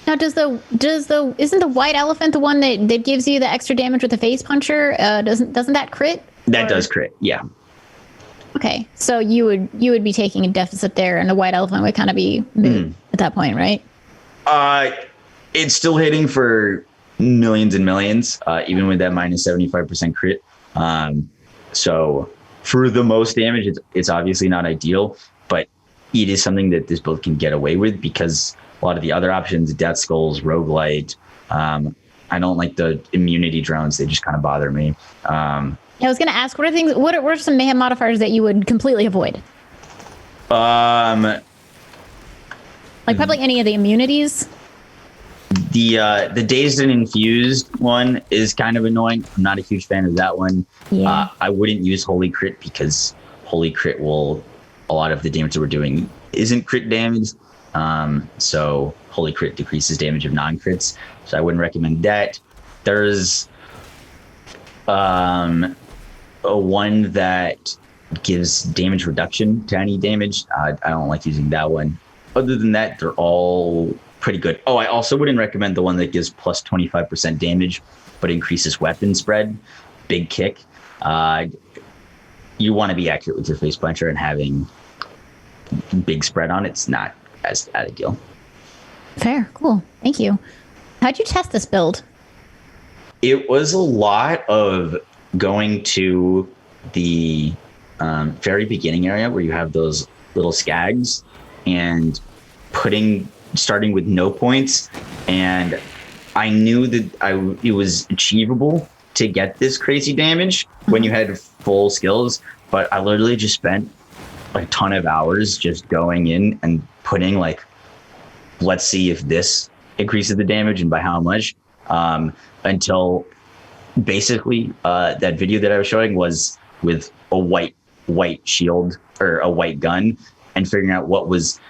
Now, isn't the white elephant the one that gives you the extra damage with the face puncher? Doesn't that crit? That does crit, yeah. Okay, so you would be taking a deficit there, and the white elephant would kind of be moot at that point, right? It's still hitting for millions and millions, even with that minus 75% crit. So for the most damage, it's obviously not ideal, but it is something that this build can get away with because a lot of the other options, Death Skulls, Roguelite, I don't like the immunity drones. They just kind of bother me. I was going to ask, what are some mayhem modifiers that you would completely avoid? Like probably any of the immunities. The Dazed and Infused one is kind of annoying. I'm not a huge fan of that one. Yeah. I wouldn't use Holy Crit because Holy Crit a lot of the damage that we're doing isn't crit damage. So Holy Crit decreases damage of non-crits. So I wouldn't recommend that. There's a one that gives damage reduction to any damage. I don't like using that one. Other than that, they're all pretty good. Oh, I also wouldn't recommend the one that gives plus 25% damage, but increases weapon spread. Big kick. You want to be accurate with your face puncher, and having big spread on it's not as ideal. Fair. Cool. Thank you. How'd you test this build? It was a lot of going to the very beginning area where you have those little skags and starting with no points. And I knew that it was achievable to get this crazy damage when you had full skills, but I literally just spent a ton of hours just going in and putting let's see if this increases the damage and by how much, until basically that video that I was showing was with a white shield or a white gun, and figuring out what was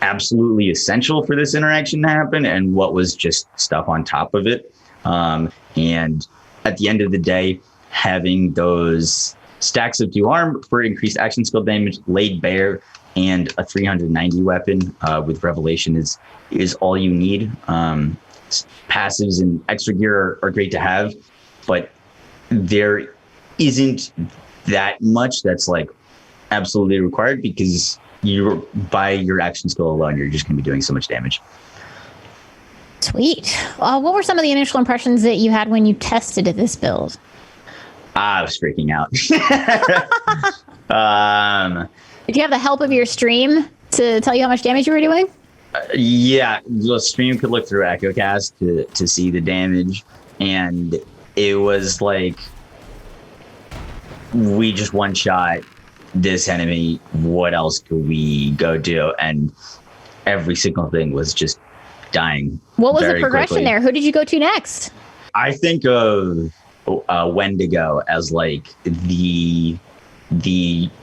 absolutely essential for this interaction to happen and what was just stuff on top of it. And at the end of the day, having those stacks of 2 arm for increased action skill damage laid bare and a 390 weapon with Revelation is all you need. Passives and extra gear are great to have, but there isn't that much that's absolutely required, because by your action skill alone, you're just going to be doing so much damage. Sweet. What were some of the initial impressions that you had when you tested this build? I was freaking out. Did you have the help of your stream to tell you how much damage you were doing? Yeah, the stream could look through EchoCast to see the damage, and it was we just one-shot this enemy. What else could we go do? And every single thing was just dying. What was the progression quickly. There? Who did you go to next? I think of Wendigo as the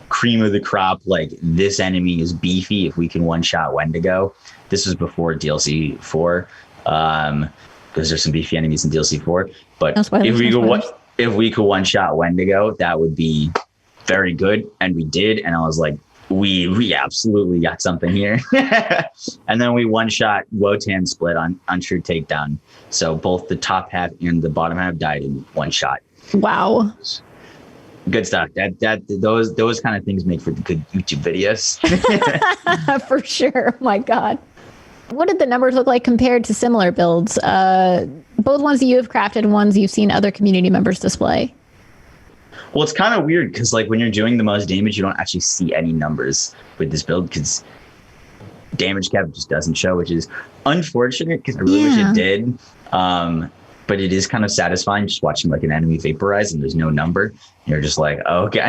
cream of the crop. This enemy is beefy if we can one-shot Wendigo. This was before DLC 4, because there's some beefy enemies in DLC 4. But if we could one-shot Wendigo, that would be very good. And we did. And I was like, we absolutely got something here. And then we one-shot Wotan split on True Takedown. So both the top half and the bottom half died in one shot. Wow. Good stuff. Those kind of things make for good YouTube videos. For sure. Oh my God. What did the numbers look like compared to similar builds? Both ones that you have crafted and ones you've seen other community members display. Well, it's kind of weird because like when you're doing the most damage, you don't actually see any numbers with this build because damage cap just doesn't show, which is unfortunate because I really wish it did. But it is kind of satisfying just watching like an enemy vaporize and there's no number. You're just like, oh, okay.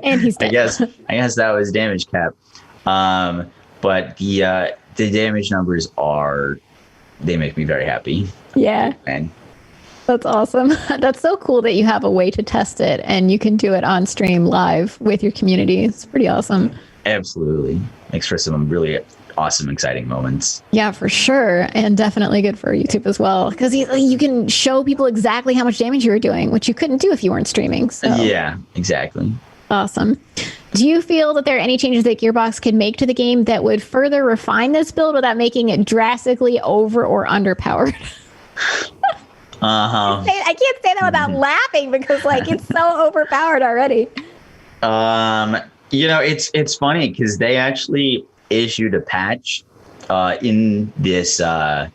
And he's dead. I guess that was damage cap. But the damage numbers they make me very happy. Yeah. And that's awesome. That's so cool that you have a way to test it and you can do it on stream live with your community. It's pretty awesome. Absolutely. Makes for some really awesome, exciting moments. Yeah, for sure. And definitely good for YouTube as well. Because you can show people exactly how much damage you were doing, which you couldn't do if you weren't streaming. So. Yeah, exactly. Awesome. Do you feel that there are any changes that Gearbox could make to the game that would further refine this build without making it drastically over or underpowered? I can't say that without laughing because like it's so overpowered already. It's funny because they actually issued a patch in the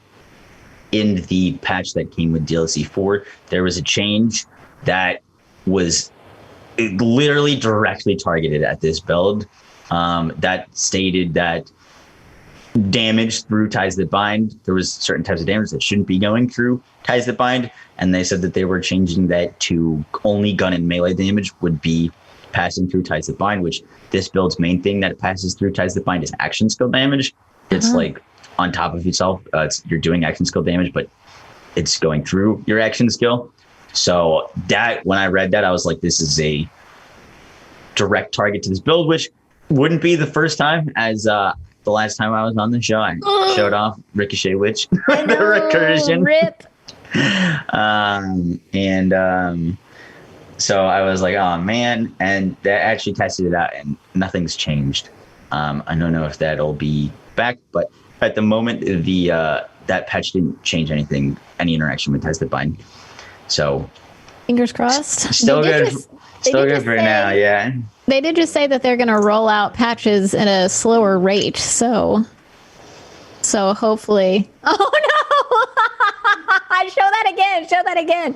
patch that came with DLC 4. There was a change that was literally directly targeted at this build that stated that damage through ties that bind, there was certain types of damage that shouldn't be going through ties that bind, and they said that they were changing that to only gun and melee damage would be passing through ties that bind, which this build's main thing that it passes through ties that bind is action skill damage. It's like on top of itself. You're doing action skill damage, but it's going through your action skill. So that when I read that, I was like, this is a direct target to this build, which wouldn't be the first time. As the last time I was on the show, I showed off Ricochet Witch, the recursion. Rip. So I was like, oh man, and that actually tested it out and nothing's changed. I don't know if that'll be back, but at the moment, that patch didn't change anything, any interaction with ties that bind. So fingers crossed. Still good for now, yeah. They did just say that they're going to roll out patches at a slower rate, so hopefully. Oh no! Show that again.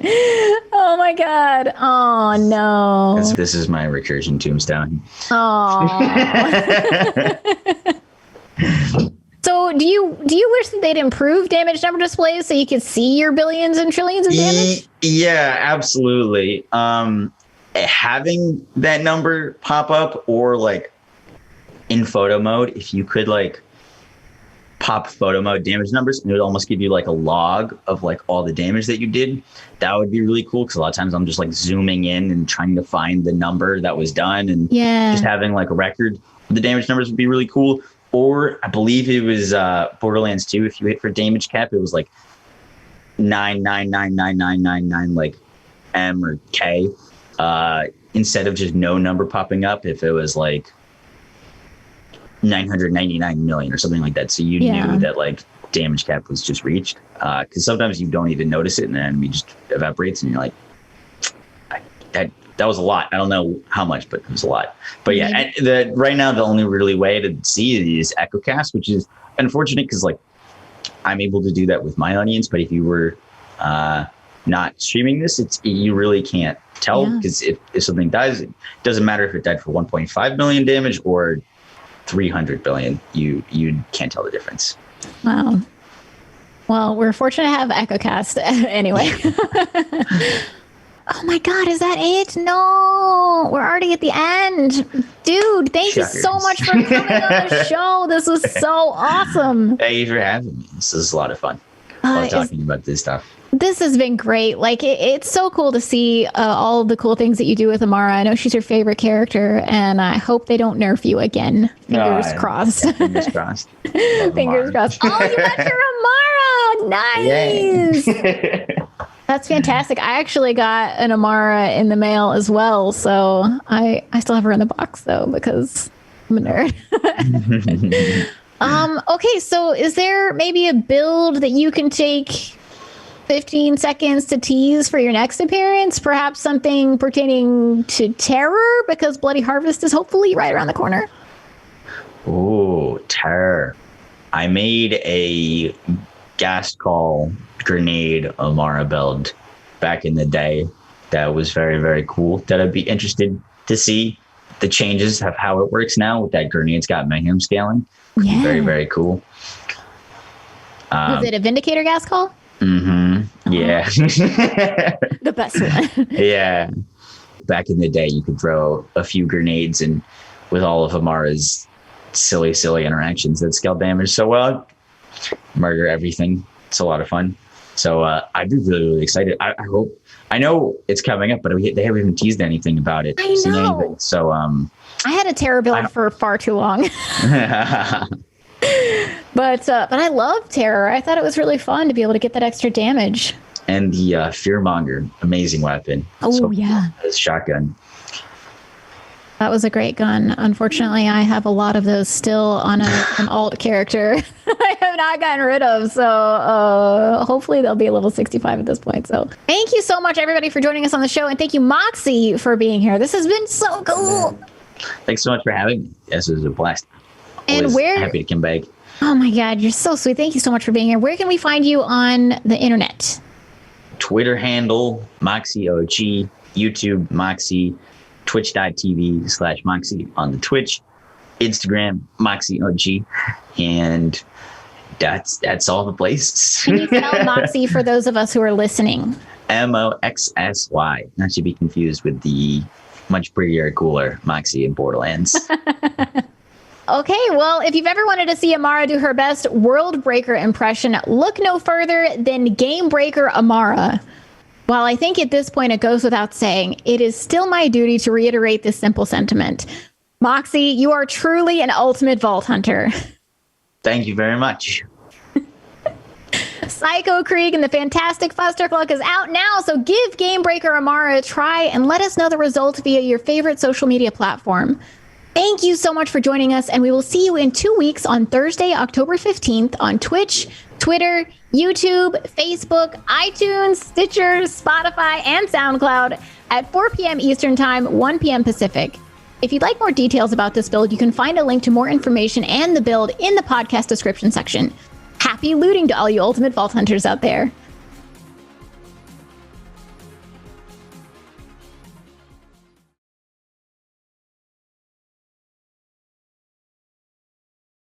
Oh my god. Oh no. This is my recursion tombstone. Oh. So do you wish that they'd improve damage number displays so you could see your billions and trillions of damage? Yeah, absolutely. Having that number pop up or like in photo mode, if you could like pop photo mode damage numbers and it would almost give you like a log of like all the damage that you did, that would be really cool because a lot of times I'm just like zooming in and trying to find the number that was done, and just having like a record of the damage numbers would be really cool. Or I believe it was Borderlands 2. If you hit for damage cap, it was like 9999999 like M or K. Instead of just no number popping up, if it was like 999 million or something like that. So you knew that like damage cap was just reached. Because sometimes you don't even notice it and the enemy just evaporates and you're like, that was a lot. I don't know how much, but it was a lot. But yeah, right now the only really way to see it is echo cast, which is unfortunate because like I'm able to do that with my audience. But if you were not streaming this, you really can't tell because if something dies, it doesn't matter if it died for 1.5 million damage or 300 billion. You can't tell the difference. Wow. Well, we're fortunate to have EchoCast anyway. Oh my God, is that it? No, we're already at the end. Dude, thank you so much for coming on the show. This was so awesome. Thank you for having me. This is a lot of fun. I love talking about this stuff. This has been great. Like, it's so cool to see all of the cool things that you do with Amara. I know she's your favorite character, and I hope they don't nerf you again. Fingers crossed. Yeah, fingers crossed. Fingers crossed. Oh, you got your Amara. Nice. That's fantastic. I actually got an Amara in the mail as well, so I still have her in the box, though, because I'm a nerd. Okay, so is there maybe a build that you can take 15 seconds to tease for your next appearance? Perhaps something pertaining to terror, because Bloody Harvest is hopefully right around the corner. Oh, terror. I made a gas call grenade Amara build back in the day. That was very, very cool. That I'd be interested to see the changes of how it works now with that grenade's got mayhem scaling. Yeah. Very, very cool. Was it a Vindicator gas call? Mm-hmm. Yeah. The best one. Yeah. Back in the day, you could throw a few grenades and with all of Amara's silly interactions that scale damage so well, murder everything. It's a lot of fun. So I'd be really, really excited. I hope. I know it's coming up, but they haven't even teased anything about it. I know. Anything. So I had a Terror build for far too long. But I love Terror. I thought it was really fun to be able to get that extra damage. And the Fearmonger, amazing weapon. Oh, yeah. His shotgun. That was a great gun. Unfortunately, I have a lot of those still on an alt character I have not gotten rid of. So hopefully they'll be a level 65 at this point. So thank you so much, everybody, for joining us on the show. And thank you, Moxsy, for being here. This has been so cool. Thanks so much for having me. This was a blast. And always happy to come back. Oh, my God. You're so sweet. Thank you so much for being here. Where can we find you on the internet? Twitter handle, MoxsyOG. YouTube, Moxsy. Twitch.tv/Moxsy on the Twitch, Instagram, MoxsyOG, and that's all the places. Can you spell Moxsy for those of us who are listening? Moxsy, not to be confused with the much prettier, cooler Moxsy in Borderlands. Okay, well, if you've ever wanted to see Amara do her best World Breaker impression, look no further than Game Breaker Amara. While I think at this point it goes without saying, it is still my duty to reiterate this simple sentiment. Moxsy, you are truly an ultimate vault hunter. Thank you very much. Psycho Krieg and the Fantastic Fustercluck is out now, so give Game Breaker Amara a try and let us know the results via your favorite social media platform. Thank you so much for joining us, and we will see you in 2 weeks on Thursday, October 15th on Twitch, Twitter, YouTube, Facebook, iTunes, Stitcher, Spotify, and SoundCloud at 4 p.m. Eastern Time, 1 p.m. Pacific. If you'd like more details about this build, you can find a link to more information and the build in the podcast description section. Happy looting to all you Ultimate Vault Hunters out there.